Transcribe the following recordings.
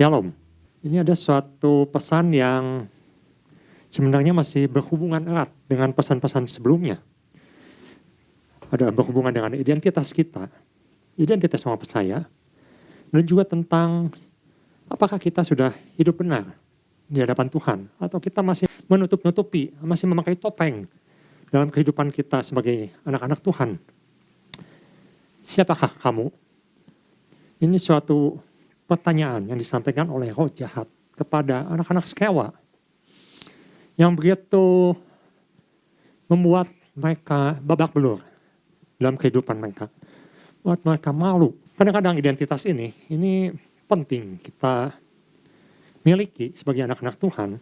Shalom. Ini ada suatu pesan yang sebenarnya masih berhubungan erat dengan pesan-pesan sebelumnya. Ada berhubungan dengan identitas kita, identitas orang percaya, dan juga tentang apakah kita sudah hidup benar di hadapan Tuhan, atau kita masih menutup-nutupi, masih memakai topeng dalam kehidupan kita sebagai anak-anak Tuhan. Siapakah kamu? Ini suatu pertanyaan yang disampaikan oleh roh jahat kepada anak-anak Skewa yang begitu membuat mereka babak belur dalam kehidupan mereka, buat mereka malu. Kadang-kadang identitas ini penting kita miliki sebagai anak-anak Tuhan,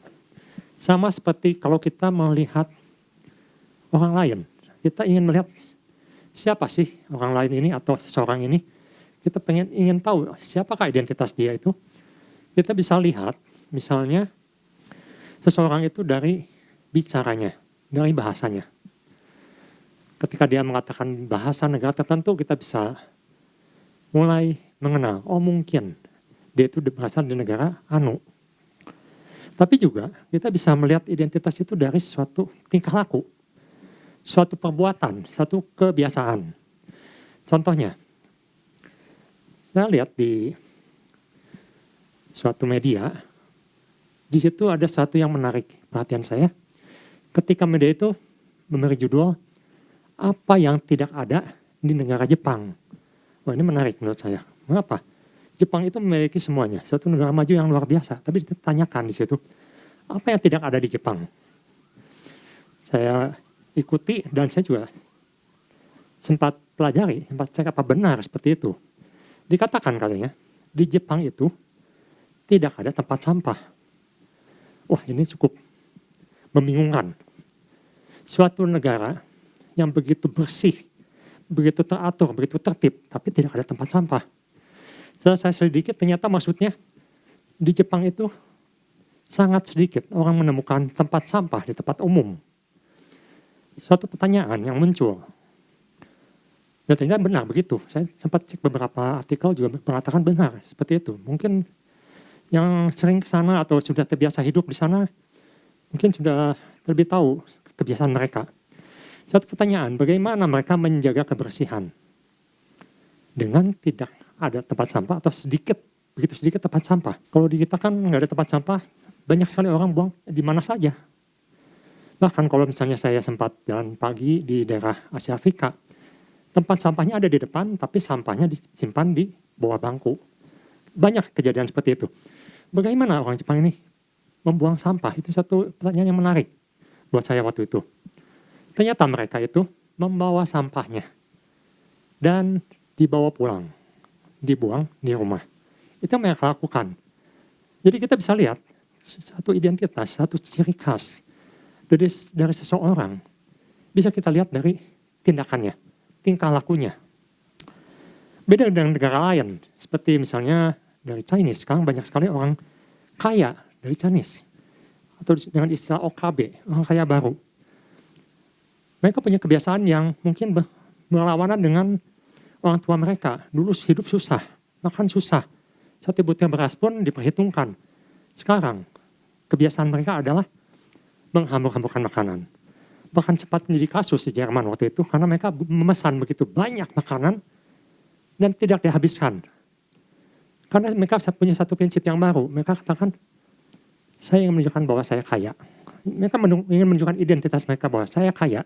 sama seperti kalau kita melihat orang lain, kita ingin melihat siapa sih orang lain ini atau seseorang ini. Kita ingin tahu siapakah identitas dia itu. Kita bisa lihat misalnya seseorang itu dari bicaranya, dari bahasanya. Ketika dia mengatakan bahasa negara tertentu, kita bisa mulai mengenal, oh mungkin dia itu berasal dari negara anu. Tapi juga kita bisa melihat identitas itu dari suatu tingkah laku, suatu perbuatan, suatu kebiasaan. Contohnya, saya lihat di suatu media, di situ ada satu yang menarik perhatian saya. Ketika media itu memberi judul, apa yang tidak ada di negara Jepang. Wah, ini menarik menurut saya. Mengapa? Jepang itu memiliki semuanya, suatu negara maju yang luar biasa. Tapi ditanyakan di situ, apa yang tidak ada di Jepang? Saya ikuti dan saya juga sempat pelajari, sempat cek apa benar seperti itu. Dikatakan katanya, di Jepang itu tidak ada tempat sampah. Wah, ini cukup membingungkan. Suatu negara yang begitu bersih, begitu teratur, begitu tertib, tapi tidak ada tempat sampah. Setelah saya sedikit, ternyata maksudnya di Jepang itu sangat sedikit orang menemukan tempat sampah di tempat umum. Suatu pertanyaan yang muncul. Dan ternyata benar begitu. Saya sempat cek beberapa artikel juga mengatakan benar seperti itu. Mungkin yang sering ke sana atau sudah terbiasa hidup di sana, mungkin sudah lebih tahu kebiasaan mereka. Satu pertanyaan, bagaimana mereka menjaga kebersihan? Dengan tidak ada tempat sampah atau begitu sedikit tempat sampah. Kalau di kita kan nggak ada tempat sampah, banyak sekali orang buang di mana saja. Bahkan kalau misalnya saya sempat jalan pagi di daerah Asia Afrika, tempat sampahnya ada di depan, tapi sampahnya disimpan di bawah bangku. Banyak kejadian seperti itu. Bagaimana orang Jepang ini membuang sampah? Itu satu pertanyaan yang menarik buat saya waktu itu. Ternyata mereka itu membawa sampahnya dan dibawa pulang, dibuang di rumah. Itu yang mereka lakukan. Jadi kita bisa lihat satu identitas, satu ciri khas dari seseorang. Bisa kita lihat dari tindakannya, tingkah lakunya. Beda dengan negara lain, seperti misalnya dari Chinese. Sekarang banyak sekali orang kaya dari Chinese. Atau dengan istilah OKB, orang kaya baru. Mereka punya kebiasaan yang mungkin berlawanan dengan orang tua mereka. Dulu hidup susah, makan susah. Satu butir beras pun diperhitungkan. Sekarang, kebiasaan mereka adalah menghambur-hamburkan makanan. Bahkan sempat menjadi kasus di Jerman waktu itu karena mereka memesan begitu banyak makanan dan tidak dihabiskan. Karena mereka punya satu prinsip yang baru. Mereka katakan, saya ingin menunjukkan bahwa saya kaya. Mereka ingin menunjukkan identitas mereka bahwa saya kaya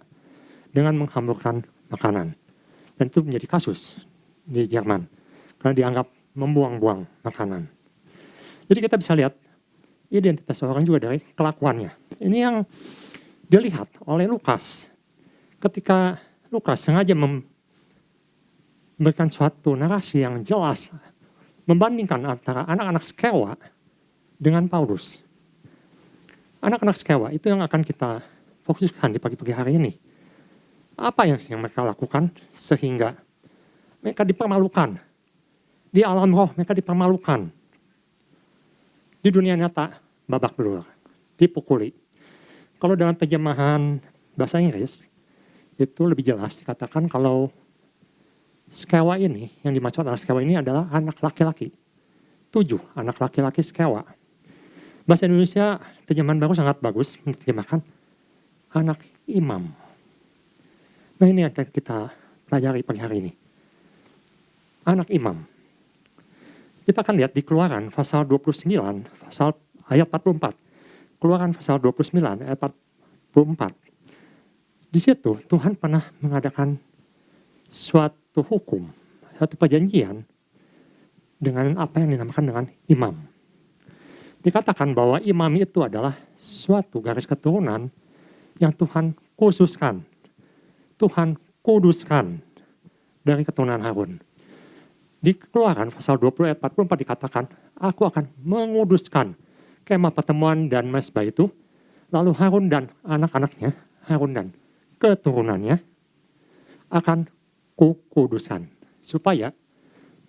dengan menghamburkan makanan. Dan itu menjadi kasus di Jerman. Karena dianggap membuang-buang makanan. Jadi kita bisa lihat identitas orang juga dari kelakuannya. Ini yang dilihat oleh Lukas ketika Lukas sengaja memberikan suatu narasi yang jelas membandingkan antara anak-anak Skewa dengan Paulus. Anak-anak Skewa itu yang akan kita fokuskan di pagi-pagi hari ini. Apa yang mereka lakukan sehingga mereka dipermalukan. Di alam roh mereka dipermalukan. Di dunia nyata babak belur, dipukuli. Kalau dalam terjemahan bahasa Inggris, itu lebih jelas dikatakan kalau Skewa ini, yang dimaksud adalah Skewa ini adalah anak laki-laki. 7, anak laki-laki sekewa. Bahasa Indonesia terjemahan baru sangat bagus menerjemahkan anak imam. Nah ini yang akan kita pelajari pagi hari ini. Anak imam. Kita akan lihat di Keluaran pasal 29, pasal ayat 44. Keluaran pasal 29 ayat 44. Di situ Tuhan pernah mengadakan suatu hukum, suatu perjanjian dengan apa yang dinamakan dengan imam. Dikatakan bahwa imam itu adalah suatu garis keturunan yang Tuhan khususkan, Tuhan kuduskan dari keturunan Harun. Di Keluaran pasal 20 ayat 44 dikatakan, aku akan menguduskan kemah pertemuan dan mezbah itu, lalu Harun dan anak-anaknya, Harun dan keturunannya akan kukuduskan, supaya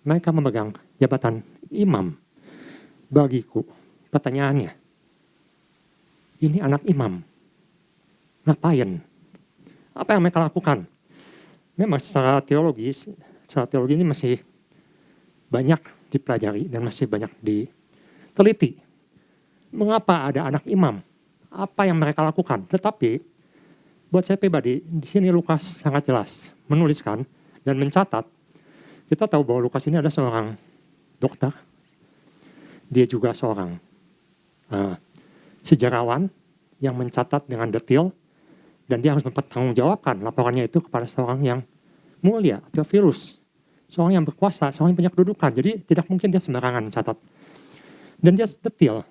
mereka memegang jabatan imam bagiku. Pertanyaannya, ini anak imam, ngapain? Apa yang mereka lakukan? Memang secara teologi ini masih banyak dipelajari dan masih banyak diteliti. Mengapa ada anak imam? Apa yang mereka lakukan? Tetapi buat saya pribadi, di sini Lukas sangat jelas menuliskan dan mencatat. Kita tahu bahwa Lukas ini ada seorang dokter. Dia juga seorang sejarawan yang mencatat dengan detail, dan dia harus mempertanggungjawabkan laporannya itu kepada seorang yang mulia, Theophilus, seorang yang berkuasa, seorang yang punya kedudukan. Jadi tidak mungkin dia sembarangan mencatat. Dan dia detail.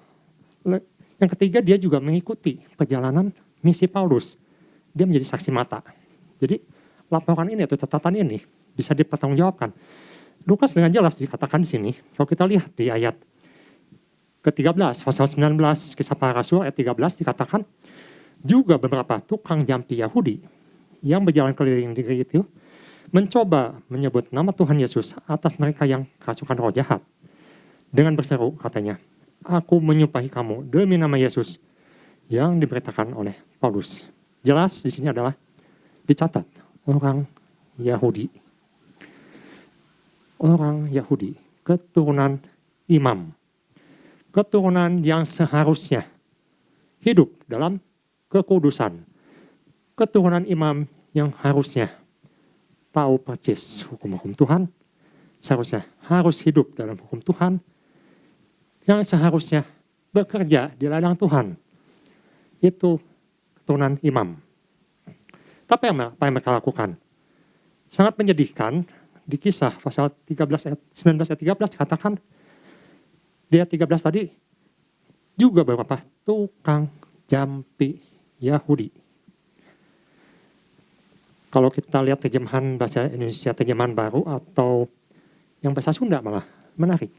Yang ketiga, dia juga mengikuti perjalanan misi Paulus. Dia menjadi saksi mata. Jadi laporan ini atau catatan ini bisa dipertanggungjawabkan. Lukas dengan jelas dikatakan di sini, kalau kita lihat di ayat ke-13, pasal 19, Kisah Para Rasul ayat 13 dikatakan, juga beberapa tukang jampi Yahudi yang berjalan keliling negeri itu mencoba menyebut nama Tuhan Yesus atas mereka yang kerasukan roh jahat. Dengan berseru katanya, aku menyumpahi kamu demi nama Yesus yang diberitakan oleh Paulus. Jelas di sini adalah dicatat orang Yahudi. Orang Yahudi, keturunan imam. Keturunan yang seharusnya hidup dalam kekudusan. Keturunan imam yang harusnya tahu persis hukum-hukum Tuhan, seharusnya harus hidup dalam hukum Tuhan, yang seharusnya bekerja di ladang Tuhan. Itu keturunan imam. Tapi apa yang mereka lakukan? Sangat menyedihkan. Di Kisah pasal 19 ayat 13 dikatakan, di ayat 13 tadi, juga beberapa tukang jampi Yahudi. Kalau kita lihat terjemahan bahasa Indonesia, terjemahan baru atau yang bahasa Sunda malah menarik.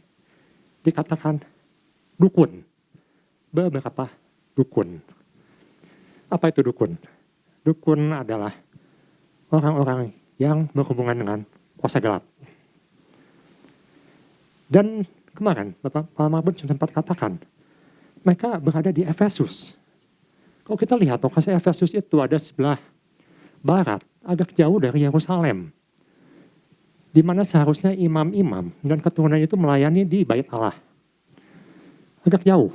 Dikatakan dukun. Beberapa dukun. Apa itu dukun? Dukun adalah orang-orang yang berhubungan dengan kuasa gelap. Dan kemarin Bapak Marbun sempat katakan, mereka berada di Efesus. Kalau kita lihat lokasi Efesus itu ada sebelah barat, agak jauh dari Yerusalem. Di mana seharusnya imam-imam dan keturunan itu melayani di Bait Allah. Agak jauh.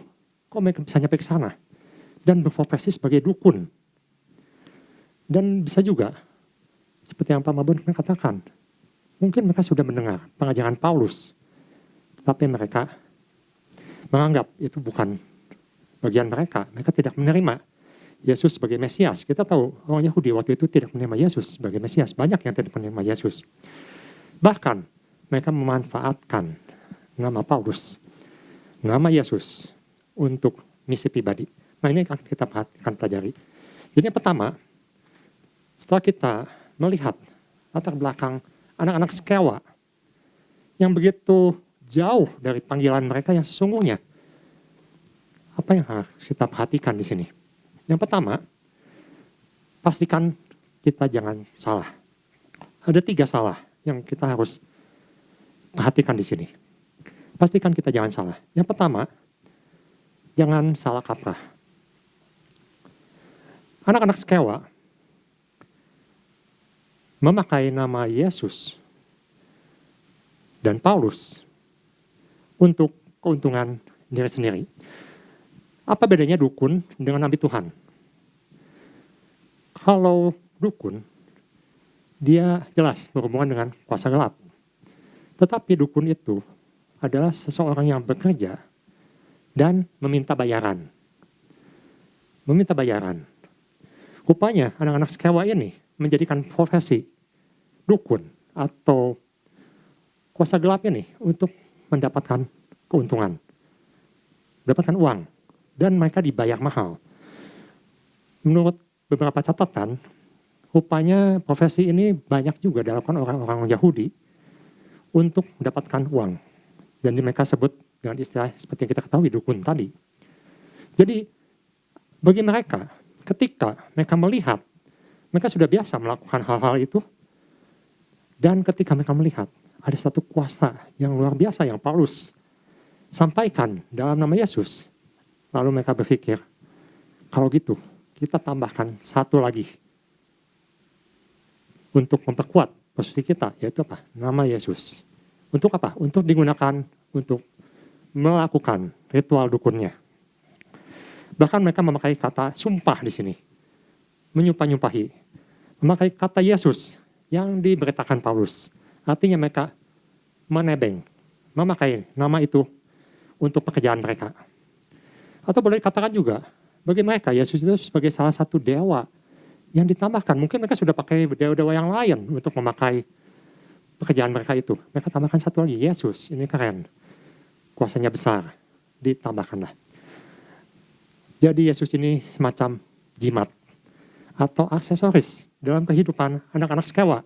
Kok mereka bisa nyampe ke sana? Dan berprofesi sebagai dukun. Dan bisa juga, seperti yang Pak Marbun katakan, mungkin mereka sudah mendengar pengajaran Paulus, tapi mereka menganggap itu bukan bagian mereka. Mereka tidak menerima Yesus sebagai Mesias. Kita tahu orang Yahudi waktu itu tidak menerima Yesus sebagai Mesias. Banyak yang tidak menerima Yesus. Bahkan mereka memanfaatkan nama Paulus, nama Yesus untuk misi pribadi. Nah ini akan kita pelajari. Jadi yang pertama, setelah kita melihat latar belakang anak-anak sekewa yang begitu jauh dari panggilan mereka yang sesungguhnya, apa yang harus kita perhatikan di sini? Yang pertama, pastikan kita jangan salah. Ada 3 salah yang kita harus perhatikan di sini. Pastikan kita jangan salah. Yang pertama, jangan salah kaprah. Anak-anak sekewa memakai nama Yesus dan Paulus untuk keuntungan diri sendiri. Apa bedanya dukun dengan nabi Tuhan? Kalau dukun, dia jelas berhubungan dengan kuasa gelap. Tetapi dukun itu adalah seseorang yang bekerja dan meminta bayaran. Meminta bayaran. Rupanya anak-anak Skewa ini menjadikan profesi dukun atau kuasa gelap ini untuk mendapatkan keuntungan. Mendapatkan uang. Dan mereka dibayar mahal. Menurut beberapa catatan, rupanya profesi ini banyak juga dilakukan orang-orang Yahudi untuk mendapatkan uang. Dan mereka sebut dengan istilah seperti yang kita ketahui, dukun tadi. Jadi, bagi mereka, ketika mereka melihat, mereka sudah biasa melakukan hal-hal itu, dan ketika mereka melihat, ada satu kuasa yang luar biasa yang Paulus sampaikan dalam nama Yesus. Lalu mereka berpikir, kalau gitu, kita tambahkan satu lagi untuk memperkuat posisi kita, yaitu apa? Nama Yesus. Untuk apa? Untuk digunakan untuk melakukan ritual dukunnya. Bahkan mereka memakai kata sumpah di sini. Menyumpah-nyumpahi. Memakai kata Yesus yang diberitakan Paulus. Artinya mereka menebeng. Memakai nama itu untuk pekerjaan mereka. Atau boleh dikatakan juga, bagi mereka Yesus itu sebagai salah satu dewa yang ditambahkan. Mungkin mereka sudah pakai dewa-dewa yang lain untuk memakai pekerjaan mereka itu. Mereka tambahkan satu lagi, Yesus, ini keren. Kuasanya besar, ditambahkanlah. Jadi Yesus ini semacam jimat atau aksesoris dalam kehidupan anak-anak Skewa.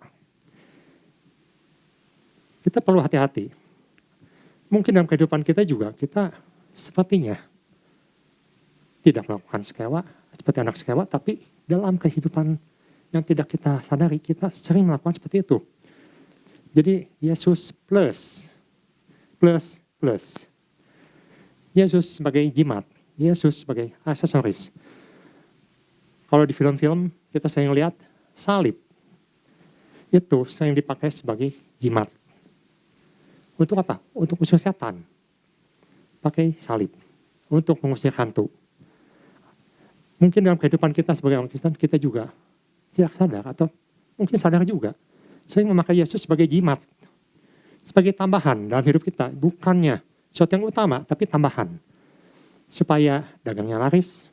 Kita perlu hati-hati. Mungkin dalam kehidupan kita juga, kita sepertinya tidak melakukan Skewa, seperti anak Skewa, tapi dalam kehidupan yang tidak kita sadari, kita sering melakukan seperti itu. Jadi Yesus plus. Yesus sebagai jimat, Yesus sebagai aksesoris. Kalau di film-film kita sering lihat salib. Itu sering dipakai sebagai jimat. Untuk apa? Untuk usir setan. Pakai salib. Untuk mengusir hantu. Mungkin dalam kehidupan kita sebagai orang Kristen, kita juga tidak sadar atau mungkin sadar juga. Sering memakai Yesus sebagai jimat. Sebagai tambahan dalam hidup kita. Bukannya sesuatu yang utama, tapi tambahan. Supaya dagangnya laris,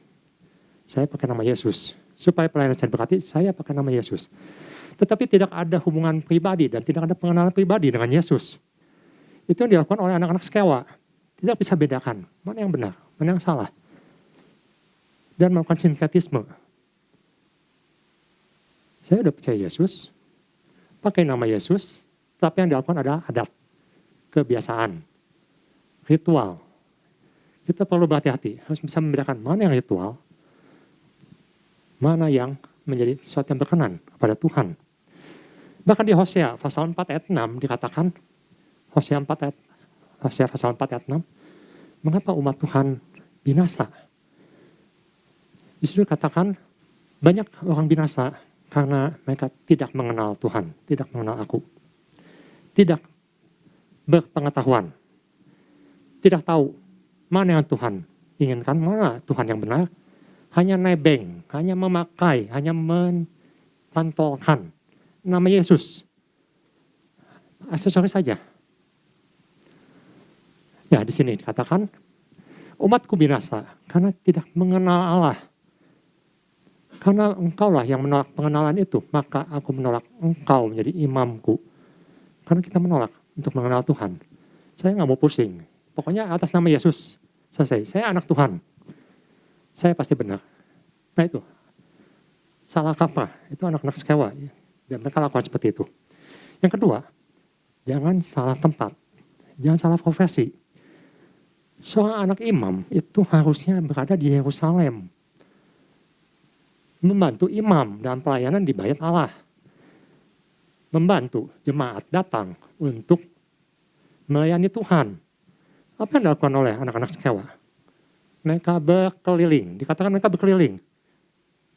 saya pakai nama Yesus. Supaya pelayanan saya berarti, saya pakai nama Yesus. Tetapi tidak ada hubungan pribadi dan tidak ada pengenalan pribadi dengan Yesus. Itu yang dilakukan oleh anak-anak Skewa. Tidak bisa bedakan mana yang benar, mana yang salah. Dan melakukan sinkretisme. Saya sudah percaya Yesus, pakai nama Yesus, tapi yang dilakukan adalah adat, kebiasaan, ritual. Kita perlu berhati-hati, harus bisa membedakan mana yang ritual, mana yang menjadi sesuatu yang berkenan kepada Tuhan. Bahkan di Hosea pasal 4 ayat 6 dikatakan, Hosea pasal 4 ayat 6, mengapa umat Tuhan binasa? Di situ katakan banyak orang binasa karena mereka tidak mengenal Tuhan, tidak mengenal aku. Tidak berpengetahuan. Tidak tahu mana yang Tuhan inginkan, mana Tuhan yang benar. Hanya nebeng, hanya memakai, hanya mentantolkan nama Yesus. Aksesoris saja. Ya, di sini dikatakan umatku binasa karena tidak mengenal Allah. Karena engkaulah yang menolak pengenalan itu, maka aku menolak engkau menjadi imamku. Karena kita menolak untuk mengenal Tuhan. Saya nggak mau pusing. Pokoknya atas nama Yesus, selesai. Saya anak Tuhan. Saya pasti benar. Nah itu, salah kaprah. Itu anak-anak Skewa. Dan mereka lakukan seperti itu. Yang kedua, jangan salah tempat. Jangan salah profesi. Seorang anak imam itu harusnya berada di Yerusalem. Membantu imam dalam pelayanan dibayar Allah. Membantu jemaat datang untuk melayani Tuhan. Apa yang dilakukan oleh anak-anak Skewa? Mereka berkeliling, dikatakan mereka berkeliling.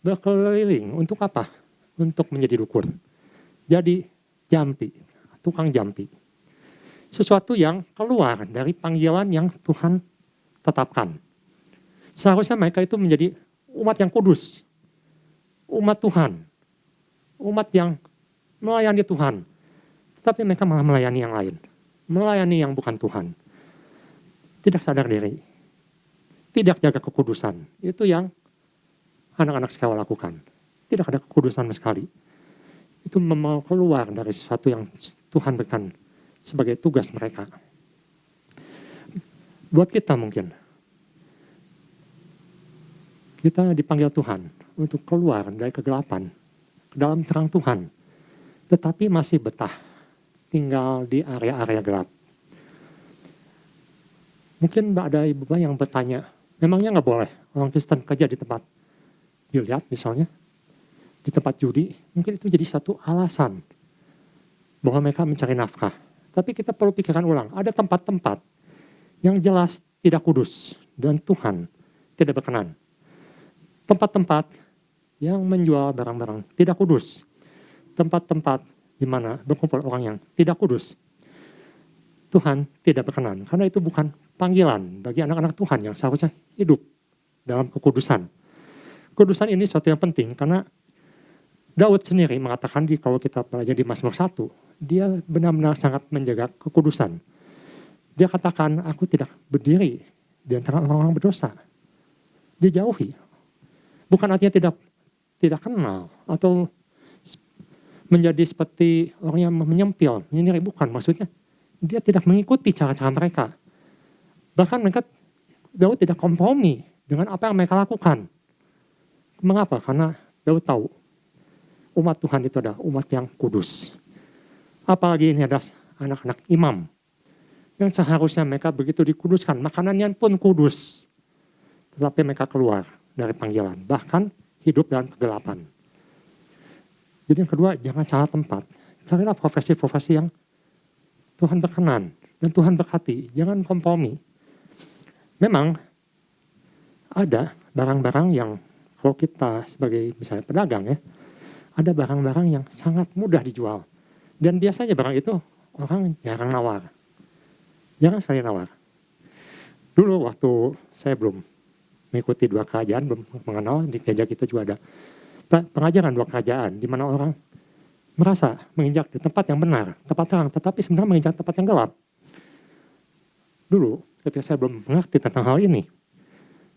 Berkeliling untuk apa? Untuk menjadi dukun. Jadi jampi, tukang jampi. sesuatu yang keluar dari panggilan yang Tuhan tetapkan. Seharusnya mereka itu menjadi umat yang kudus, umat Tuhan, umat yang melayani Tuhan. Tapi mereka malah melayani yang lain, melayani yang bukan Tuhan. Tidak sadar diri, tidak jaga kekudusan. Itu yang anak-anak Skewa lakukan. Tidak ada kekudusan sama sekali. Itu mau keluar dari sesuatu yang Tuhan berikan sebagai tugas mereka. Buat kita mungkin, kita dipanggil Tuhan untuk keluar dari kegelapan, ke dalam terang Tuhan. Tetapi masih betah tinggal di area-area gelap. Mungkin ada ibu yang bertanya, memangnya nggak boleh orang Kristen kerja di tempat biliar misalnya, di tempat judi? Mungkin itu jadi satu alasan bahwa mereka mencari nafkah. Tapi kita perlu pikirkan ulang, ada tempat-tempat yang jelas tidak kudus dan Tuhan tidak berkenan. Tempat-tempat yang menjual barang-barang tidak kudus. Tempat-tempat di mana berkumpul orang yang tidak kudus. Tuhan tidak berkenan. Karena itu bukan panggilan bagi anak-anak Tuhan yang seharusnya hidup dalam kekudusan. Kekudusan ini sesuatu yang penting karena Daud sendiri mengatakan kalau kita pelajari di Mazmur 1, dia benar-benar sangat menjaga kekudusan. Dia katakan, aku tidak berdiri di antara orang-orang berdosa. Dia jauhi. Bukan artinya tidak kenal atau menjadi seperti orang yang menyempil, menyendiri, bukan. Maksudnya dia tidak mengikuti cara-cara mereka. Bahkan Daud tidak kompromi dengan apa yang mereka lakukan. Mengapa? Karena Daud tahu umat Tuhan itu adalah umat yang kudus. Apalagi ini adalah anak-anak imam yang seharusnya mereka begitu dikuduskan, makanannya pun kudus. Tetapi mereka keluar dari panggilan, bahkan hidup dalam kegelapan. Jadi yang kedua, jangan salah tempat. Carilah profesi-profesi yang Tuhan berkenan dan Tuhan berkati. Jangan kompromi. Memang ada barang-barang yang kalau kita sebagai misalnya pedagang ya, ada barang-barang yang sangat mudah dijual. Dan biasanya barang itu orang jarang nawar. Jarang sekali nawar. Dulu waktu saya belum mengikuti dua kerajaan, belum mengenal, di gereja kita juga ada pengajaran dua kerajaan, di mana orang merasa menginjak di tempat yang benar, tempat terang, tetapi sebenarnya menginjak tempat yang gelap. Dulu, ketika saya belum mengerti tentang hal ini,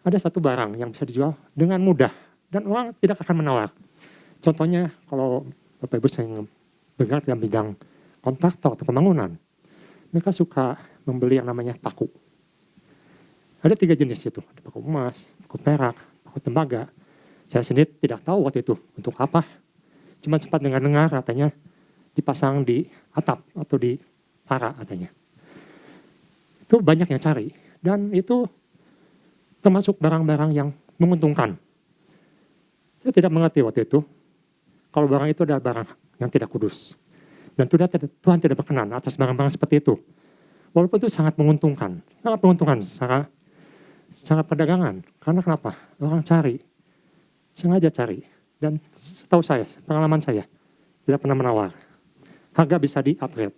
ada satu barang yang bisa dijual dengan mudah, dan orang tidak akan menawar. Contohnya, kalau Bapak Ibu sering bergerak dalam bidang kontraktor atau pembangunan, mereka suka membeli yang namanya paku. Ada 3 jenis itu, ada paku emas, paku perak, paku tembaga. Saya sendiri tidak tahu waktu itu untuk apa. Cuma sempat dengar-dengar katanya dipasang di atap atau di para katanya. Itu banyak yang cari. Dan itu termasuk barang-barang yang menguntungkan. Saya tidak mengerti waktu itu. Kalau barang itu adalah barang yang tidak kudus. Dan Tuhan tidak berkenan atas barang-barang seperti itu. Walaupun itu sangat menguntungkan secara perdagangan. Karena kenapa? Orang sengaja cari. Dan setahu saya, pengalaman saya, tidak pernah menawar. Harga bisa di-upgrade.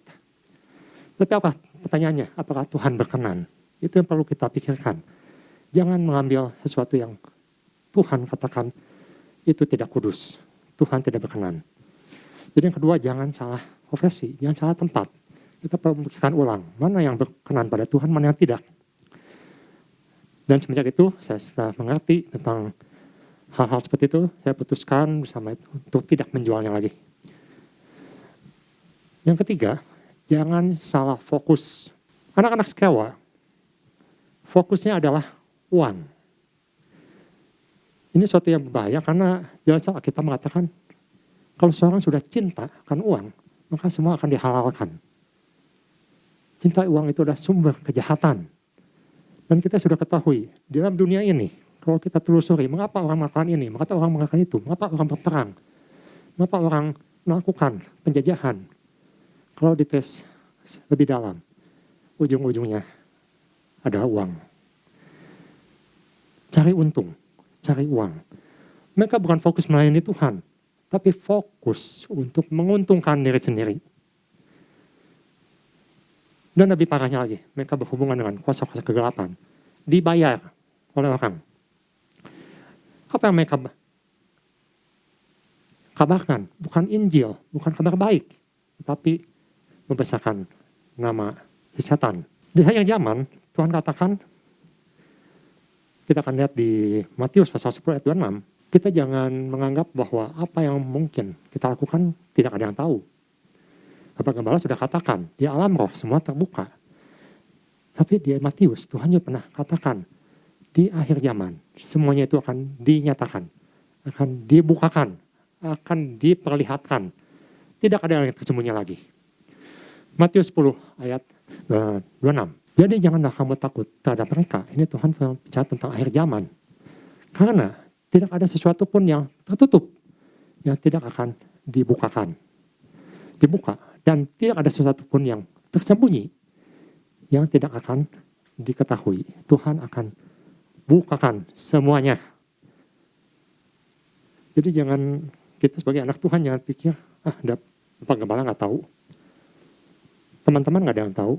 Tapi apa pertanyaannya? Apakah Tuhan berkenan? Itu yang perlu kita pikirkan. Jangan mengambil sesuatu yang Tuhan katakan itu tidak kudus. Tuhan tidak berkenan. Jadi yang kedua, jangan salah profesi, jangan salah tempat. Kita perlu memikirkan ulang, mana yang berkenan pada Tuhan, mana yang tidak. Dan semenjak itu, saya setelah mengerti tentang hal-hal seperti itu, saya putuskan bersama itu untuk tidak menjualnya lagi. Yang ketiga, jangan salah fokus. Anak-anak Skewa, fokusnya adalah uang. Ini suatu yang berbahaya karena jelas kita mengatakan kalau seorang sudah cinta akan uang, maka semua akan dihalalkan. Cinta uang itu adalah sumber kejahatan. Dan kita sudah ketahui, di dalam dunia ini, kalau kita telusuri, mengapa orang melakukan ini, mengapa orang melakukan itu, mengapa orang berperang, mengapa orang melakukan penjajahan. Kalau dites lebih dalam, ujung-ujungnya adalah uang. Cari untung, cari uang. Mereka bukan fokus melayani Tuhan, tapi fokus untuk menguntungkan diri sendiri. Dan lebih parahnya lagi, mereka berhubungan dengan kuasa-kuasa kegelapan. Dibayar oleh orang. Apa yang mereka kabarkan? Bukan Injil, bukan kabar baik. Tetapi membesarkan nama setan. Di akhir zaman, Tuhan katakan, kita akan lihat di Matius pasal 10 ayat 26, kita jangan menganggap bahwa apa yang mungkin kita lakukan tidak ada yang tahu. Bapak Gembala sudah katakan, di alam roh semua terbuka. Tapi di Matius, Tuhan juga pernah katakan, di akhir zaman, semuanya itu akan dinyatakan, akan dibukakan, akan diperlihatkan. Tidak ada yang tersembunyi lagi. Matius 10 ayat 26. Jadi janganlah kamu takut terhadap mereka. Ini Tuhan bicara tentang akhir zaman. Karena tidak ada sesuatu pun yang tertutup, yang tidak akan dibukakan. Dibuka. Dan tidak ada sesuatu pun yang tersembunyi, yang tidak akan diketahui. Tuhan akan bukakan semuanya. Jadi jangan, kita sebagai anak Tuhan jangan pikir, Bapak Gembala nggak tahu. Teman-teman nggak ada yang tahu.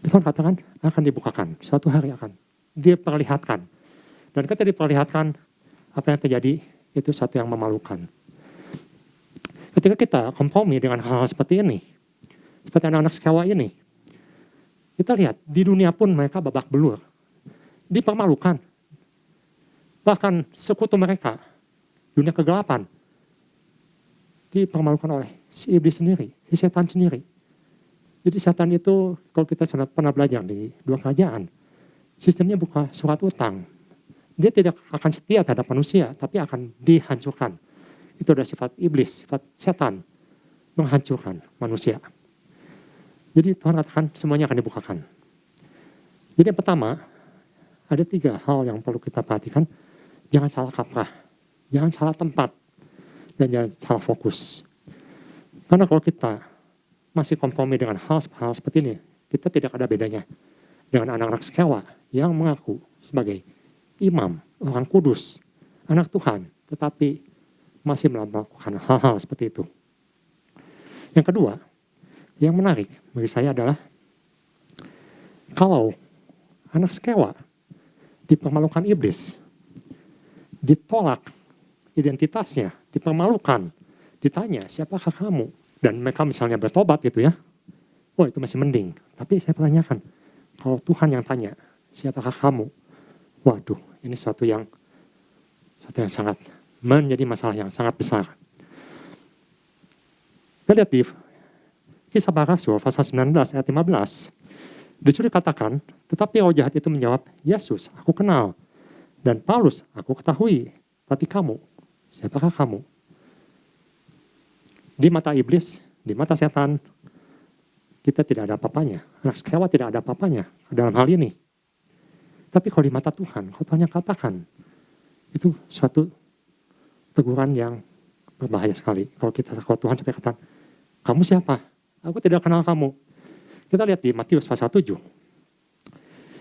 Tuhan katakan akan dibukakan, suatu hari akan diperlihatkan. Dan ketika diperlihatkan, apa yang terjadi itu satu yang memalukan. Ketika kita kompromi dengan hal-hal seperti ini, seperti anak-anak sekewa ini, kita lihat di dunia pun mereka babak belur, dipermalukan. Bahkan sekutu mereka, dunia kegelapan, dipermalukan oleh si iblis sendiri, si setan sendiri. Jadi setan itu, kalau kita pernah belajar di 2 Kerajaan, sistemnya bukan surat utang. Dia tidak akan setia terhadap manusia, tapi akan dihancurkan. Itu adalah sifat iblis, sifat setan, menghancurkan manusia. Jadi Tuhan katakan semuanya akan dibukakan. Jadi yang pertama, ada 3 hal yang perlu kita perhatikan. Jangan salah kaprah, jangan salah tempat, dan jangan salah fokus. Karena kalau kita masih kompromi dengan hal seperti ini, kita tidak ada bedanya dengan anak-anak sekewa yang mengaku sebagai imam, orang kudus, anak Tuhan, tetapi masih melakukan hal-hal seperti itu. Yang kedua, yang menarik bagi saya adalah kalau anak sekewa dipermalukan iblis, ditolak identitasnya, dipermalukan, ditanya siapakah kamu, dan mereka misalnya bertobat gitu ya, itu masih mending. Tapi saya pertanyakan, kalau Tuhan yang tanya siapakah kamu, waduh, ini satu yang sangat menjadi masalah yang sangat besar. Kita lihat di Kisah Para Rasul pasal 19 ayat 15. Disitu dikatakan, tetapi roh jahat itu menjawab, Yesus, aku kenal. Dan Paulus, aku ketahui. Tapi kamu, siapakah kamu? Di mata iblis, di mata setan, kita tidak ada apa-apanya. Anak sekewa tidak ada apa-apanya dalam hal ini. Tapi kalau di mata Tuhan, kalau Tuhan yang katakan, itu suatu teguran yang berbahaya sekali. Kalau Tuhan sampai katakan, kamu siapa? Aku tidak kenal kamu. Kita lihat di Matius pasal 7.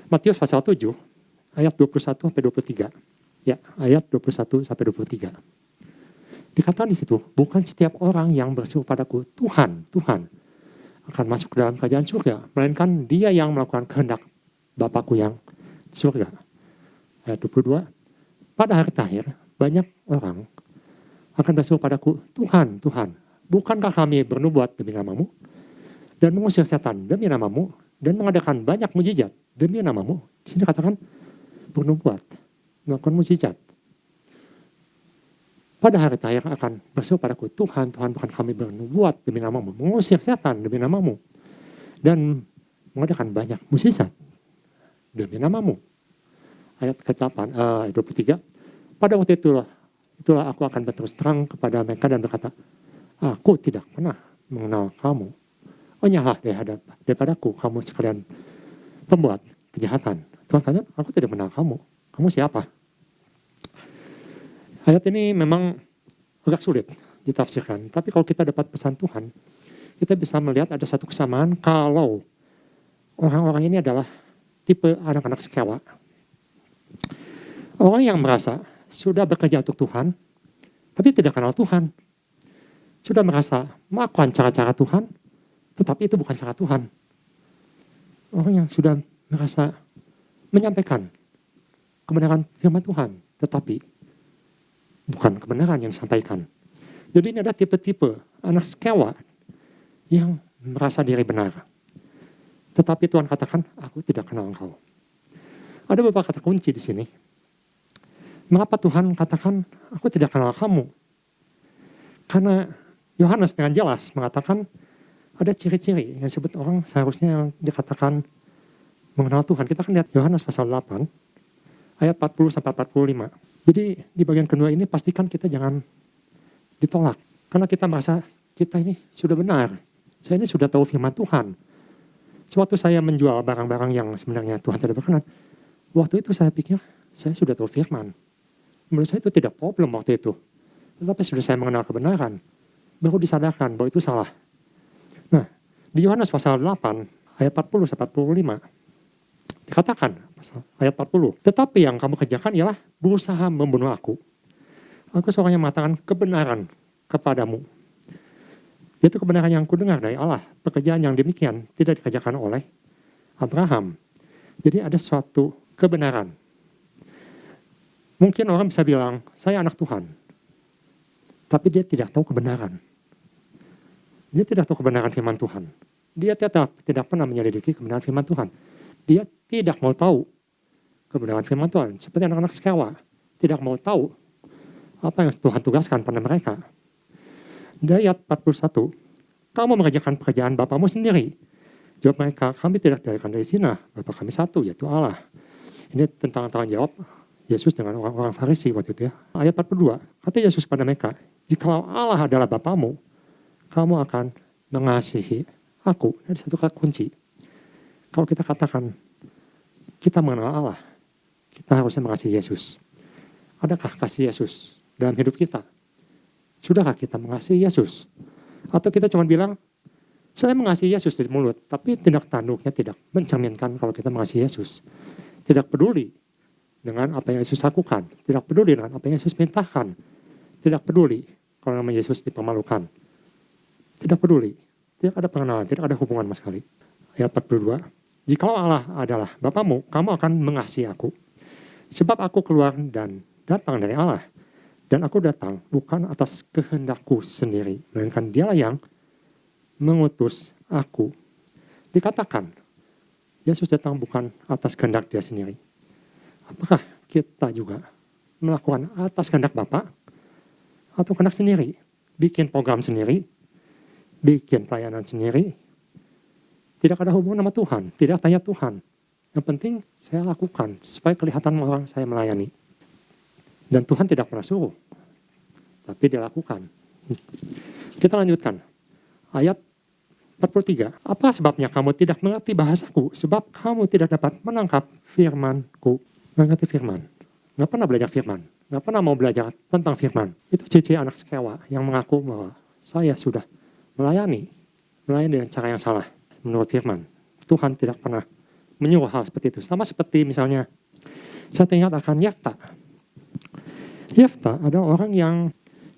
Matius pasal 7, ayat 21-23. Ya, ayat 21-23. Dikatakan di situ, bukan setiap orang yang berseru padaku, Tuhan, Tuhan, akan masuk ke dalam kerajaan surga. Melainkan dia yang melakukan kehendak Bapakku yang surga. Ayat 22, pada hari terakhir, banyak orang akan berseru padaku, Tuhan, Tuhan, bukankah kami bernubuat demi namamu, dan mengusir setan demi namamu, dan mengadakan banyak mujizat demi namamu. Di sini katakan bernubuat, melakukan mujizat. Pada hari terakhir akan berseru padaku, Tuhan, Tuhan, bukan kami bernubuat demi namamu, mengusir setan demi namamu, dan mengadakan banyak mujizat demi namamu. Ayat ke-8, ayat 23, pada waktu itulah aku akan berterus terang kepada mereka dan berkata, aku tidak pernah mengenal kamu. Nyahlah daripadaku, kamu sekalian pembuat kejahatan. Tuhan kata, aku tidak mengenal kamu. Kamu siapa? Ayat ini memang agak sulit ditafsirkan. Tapi kalau kita dapat pesan Tuhan, kita bisa melihat ada satu kesamaan kalau orang-orang ini adalah tipe anak-anak sekewa. Orang yang merasa sudah bekerja untuk Tuhan, tapi tidak kenal Tuhan. Sudah merasa melakukan cara-cara Tuhan, Tetapi itu bukan cara Tuhan. Orang yang sudah merasa menyampaikan kebenaran firman Tuhan, tetapi bukan kebenaran yang disampaikan. Jadi ini ada tipe-tipe anak sekewa yang merasa diri benar. Tetapi Tuhan katakan, aku tidak kenal engkau. Ada beberapa kata kunci di sini. Mengapa Tuhan katakan, aku tidak kenal kamu? Karena Yohanes dengan jelas mengatakan, ada ciri-ciri yang disebut orang seharusnya yang dikatakan mengenal Tuhan. Kita akan lihat Yohanes pasal 8, ayat 40-45. Jadi di bagian kedua ini pastikan kita jangan ditolak. Karena kita merasa kita ini sudah benar. Saya ini sudah tahu firman Tuhan. Sewaktu saya menjual barang-barang yang sebenarnya Tuhan tidak berkenan, waktu itu saya pikir saya sudah tahu firman. Menurut saya itu tidak problem waktu itu. Tetapi sudah saya mengenal kebenaran, baru disadarkan bahwa itu salah. Nah, di Yohanes pasal 8, ayat 40-45, dikatakan, ayat 40, tetapi yang kamu kerjakan ialah berusaha membunuh aku. Aku seorang yang mengatakan kebenaran kepadamu. Itu kebenaran yang kudengar dari Allah. Pekerjaan yang demikian tidak dikerjakan oleh Abraham. Jadi ada suatu kebenaran. Mungkin orang bisa bilang, saya anak Tuhan. Tapi dia tidak tahu kebenaran. Dia tidak tahu kebenaran firman Tuhan. Dia tidak pernah menyelidiki kebenaran firman Tuhan. Dia tidak mau tahu kebenaran firman Tuhan. Seperti anak-anak sekewa. Tidak mau tahu apa yang Tuhan tugaskan pada mereka. Dari ayat 41, kamu mengerjakan pekerjaan Bapamu sendiri. Jawab mereka, kami tidak dilahirkan dari zina. Bapa kami satu, yaitu Allah. Ini tentang jawab Yesus dengan orang-orang Farisi waktu itu ya. Ayat 42, kata Yesus pada mereka, jikalau Allah adalah Bapamu, kamu akan mengasihi aku. Ini satu kata kunci. Kalau kita katakan, kita mengenal Allah, kita harusnya mengasihi Yesus. Adakah kasih Yesus dalam hidup kita? Sudahkah kita mengasihi Yesus? Atau kita cuma bilang, saya mengasihi Yesus di mulut, tapi tindak tanduknya tidak mencerminkan kalau kita mengasihi Yesus. Tidak peduli dengan apa yang Yesus lakukan. Tidak peduli dengan apa yang Yesus mintakan. Tidak peduli kalau nama Yesus dipermalukan. Tidak peduli. Tidak ada pengenalan, tidak ada hubungan sama sekali. Ayat 42. Jikalau Allah adalah Bapamu, kamu akan mengasihi aku. Sebab aku keluar dan datang dari Allah. Dan aku datang bukan atas kehendakku sendiri. Melainkan dialah yang mengutus aku. Dikatakan, Yesus datang bukan atas kehendak dia sendiri. Apakah kita juga melakukan atas kehendak Bapa atau kehendak sendiri? Bikin program sendiri, bikin pelayanan sendiri. Tidak ada hubungan sama Tuhan, tidak tanya Tuhan. Yang penting saya lakukan supaya kelihatan orang saya melayani. Dan Tuhan tidak pernah suruh, tapi dia lakukan. Kita lanjutkan. Ayat 43. Apa sebabnya kamu tidak mengerti bahasaku? Sebab kamu tidak dapat menangkap firmanku. Mengerti firman. Nggak pernah belajar firman. Nggak pernah mau belajar tentang firman. Itu ciri anak sekewa yang mengaku bahwa saya sudah melayani dengan cara yang salah menurut firman. Tuhan tidak pernah menyuruh hal seperti itu. Sama seperti misalnya, saya teringat akan Yefta. Yefta adalah orang yang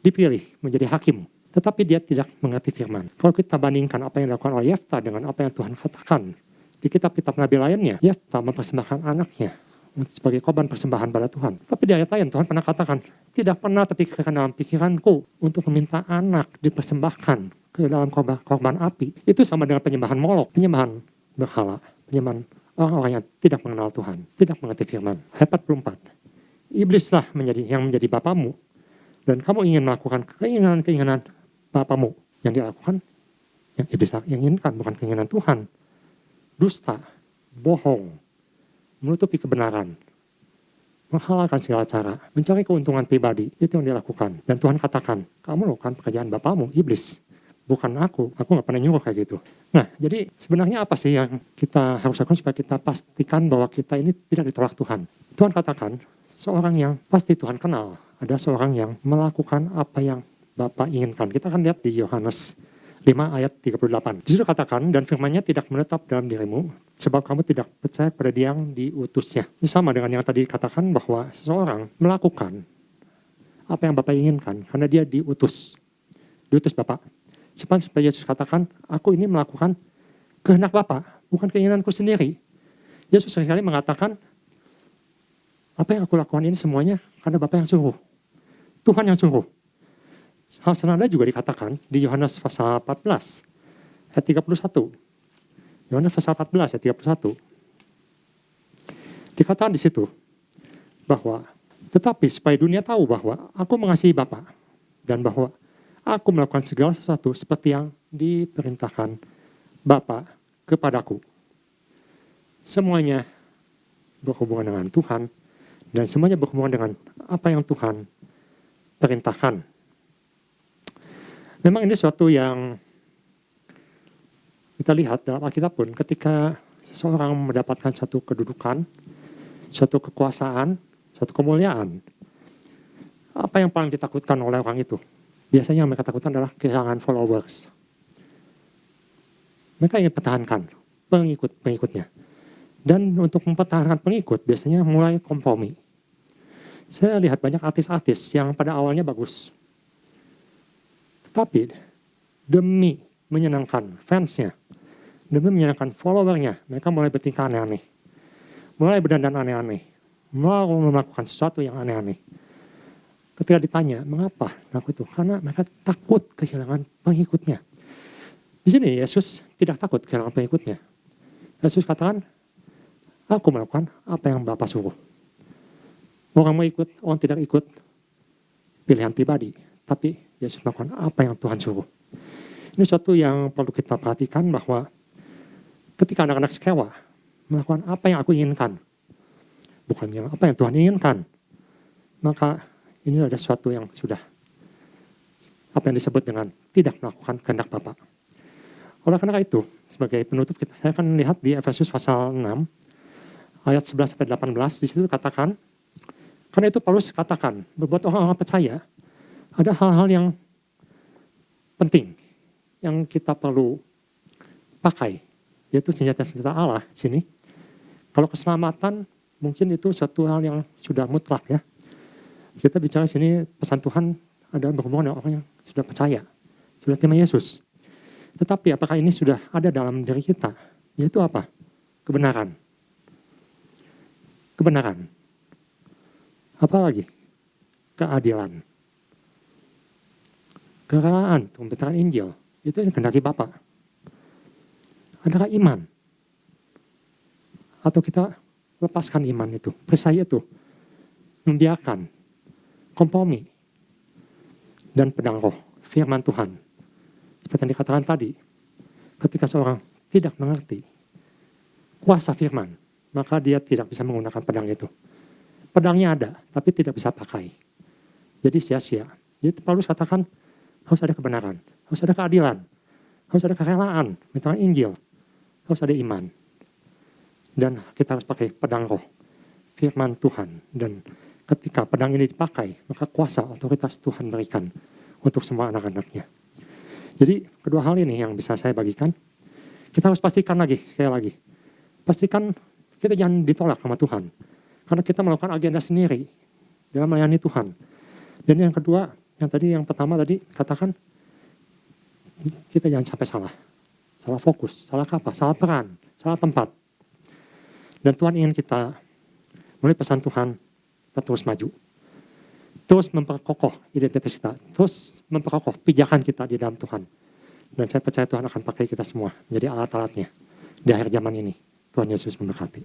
dipilih menjadi hakim, tetapi dia tidak mengerti firman. Kalau kita bandingkan apa yang dilakukan oleh Yefta dengan apa yang Tuhan katakan di kitab-kitab Nabi lainnya, Yefta mempersembahkan anaknya sebagai korban persembahan pada Tuhan. Tapi di ayat lain Tuhan pernah katakan, tidak pernah terpikirkan dalam pikiranku untuk meminta anak dipersembahkan ke dalam korban api. Itu sama dengan penyembahan Molok, penyembahan berhala, penyembahan orang-orang yang tidak mengenal Tuhan, tidak mengerti firman. Ayat 44. Iblislah yang menjadi bapamu, dan kamu ingin melakukan keinginan-keinginan bapamu. Yang dilakukan, yang iblis yang inginkan, bukan keinginan Tuhan. Dusta, bohong, menutupi kebenaran, menghalalkan segala cara, mencari keuntungan pribadi, itu yang dilakukan. Dan Tuhan katakan, kamu lakukan pekerjaan bapamu, iblis. Bukan aku gak pernah nyuruh kayak gitu. Nah, jadi sebenarnya apa sih yang kita harus lakukan supaya kita pastikan bahwa kita ini tidak ditolak Tuhan? Tuhan katakan, seorang yang pasti Tuhan kenal, ada seorang yang melakukan apa yang Bapa inginkan. Kita akan lihat di Yohanes 5 ayat 38. Di situ katakan, dan firman-Nya tidak menetap dalam dirimu, sebab kamu tidak percaya pada dia yang diutusnya. Ini sama dengan yang tadi dikatakan bahwa seseorang melakukan apa yang Bapa inginkan, karena dia diutus Bapa. Supaya Yesus katakan, aku ini melakukan kehendak Bapa, bukan keinginanku sendiri. Yesus seringkali mengatakan, apa yang aku lakukan ini semuanya karena Bapa yang suruh. Tuhan yang suruh. Hal senada juga dikatakan di Yohanes pasal 14, ayat 31. Yohanes pasal 14, ayat 31. Dikatakan di situ, bahwa tetapi supaya dunia tahu bahwa aku mengasihi Bapa, dan bahwa aku melakukan segala sesuatu seperti yang diperintahkan Bapa kepadaku. Semuanya berhubungan dengan Tuhan, dan semuanya berhubungan dengan apa yang Tuhan perintahkan. Memang ini suatu yang kita lihat dalam Alkitab pun, ketika seseorang mendapatkan satu kedudukan, suatu kekuasaan, suatu kemuliaan, apa yang paling ditakutkan oleh orang itu? Biasanya yang mereka takutkan adalah kehilangan followers. Mereka ingin pertahankan pengikut-pengikutnya. Dan untuk mempertahankan pengikut, biasanya mulai kompromi. Saya lihat banyak artis-artis yang pada awalnya bagus. Tetapi demi menyenangkan fansnya, demi menyenangkan followernya, mereka mulai bertingkah aneh-aneh. Mulai berdandan aneh-aneh. Mulai melakukan sesuatu yang aneh-aneh. Ketika ditanya, mengapa laku itu? Karena mereka takut kehilangan pengikutnya. Di sini Yesus tidak takut kehilangan pengikutnya. Yesus katakan, aku melakukan apa yang Bapa suruh. Orang mau ikut, orang tidak ikut, pilihan pribadi. Tapi Yesus melakukan apa yang Tuhan suruh. Ini suatu yang perlu kita perhatikan, bahwa ketika anak-anak sekewa melakukan apa yang aku inginkan, bukan yang apa yang Tuhan inginkan, maka ini ada sesuatu yang sudah, apa yang disebut dengan tidak melakukan kehendak Bapa. Oleh karena itu, sebagai penutup kita, saya akan lihat di Efesus pasal 6, ayat 11-18, di situ katakan, karena itu Paulus katakan, berbuat orang-orang percaya, ada hal-hal yang penting, yang kita perlu pakai, yaitu senjata-senjata Allah sini. Kalau keselamatan, mungkin itu suatu hal yang sudah mutlak ya. Kita bicara sini, pesan Tuhan adalah berhubungan dengan orang yang sudah percaya, sudah terima Yesus. Tetapi apakah ini sudah ada dalam diri kita? Yaitu apa? Kebenaran. Kebenaran. Apa lagi? Keadilan. Kerelaan untuk memberitakan Injil. Itu yang kehendaki Bapa. Adakah iman? Atau kita lepaskan iman itu, percaya itu, membiarkan kompromi dan pedang roh, firman Tuhan. Seperti yang dikatakan tadi, ketika seorang tidak mengerti kuasa firman, maka dia tidak bisa menggunakan pedang itu. Pedangnya ada, tapi tidak bisa pakai. Jadi sia-sia. Jadi Paulus katakan, harus ada kebenaran, harus ada keadilan, harus ada kerelaan, tentang Injil, harus ada iman. Dan kita harus pakai pedang roh, firman Tuhan. Dan ketika pedang ini dipakai, maka kuasa otoritas Tuhan berikan untuk semua anak-anaknya. Jadi kedua hal ini yang bisa saya bagikan. Kita harus pastikan lagi, sekali lagi. Pastikan kita jangan ditolak sama Tuhan. Karena kita melakukan agenda sendiri dalam melayani Tuhan. Dan yang kedua, yang pertama tadi katakan, kita jangan sampai salah. Salah fokus, salah kapan, salah peran, salah tempat. Dan Tuhan ingin kita, melalui pesan Tuhan, kita terus maju. Terus memperkokoh identitas kita. Terus memperkokoh pijakan kita di dalam Tuhan. Dan saya percaya Tuhan akan pakai kita semua menjadi alat-alatnya di akhir zaman ini. Tuhan Yesus memberkati.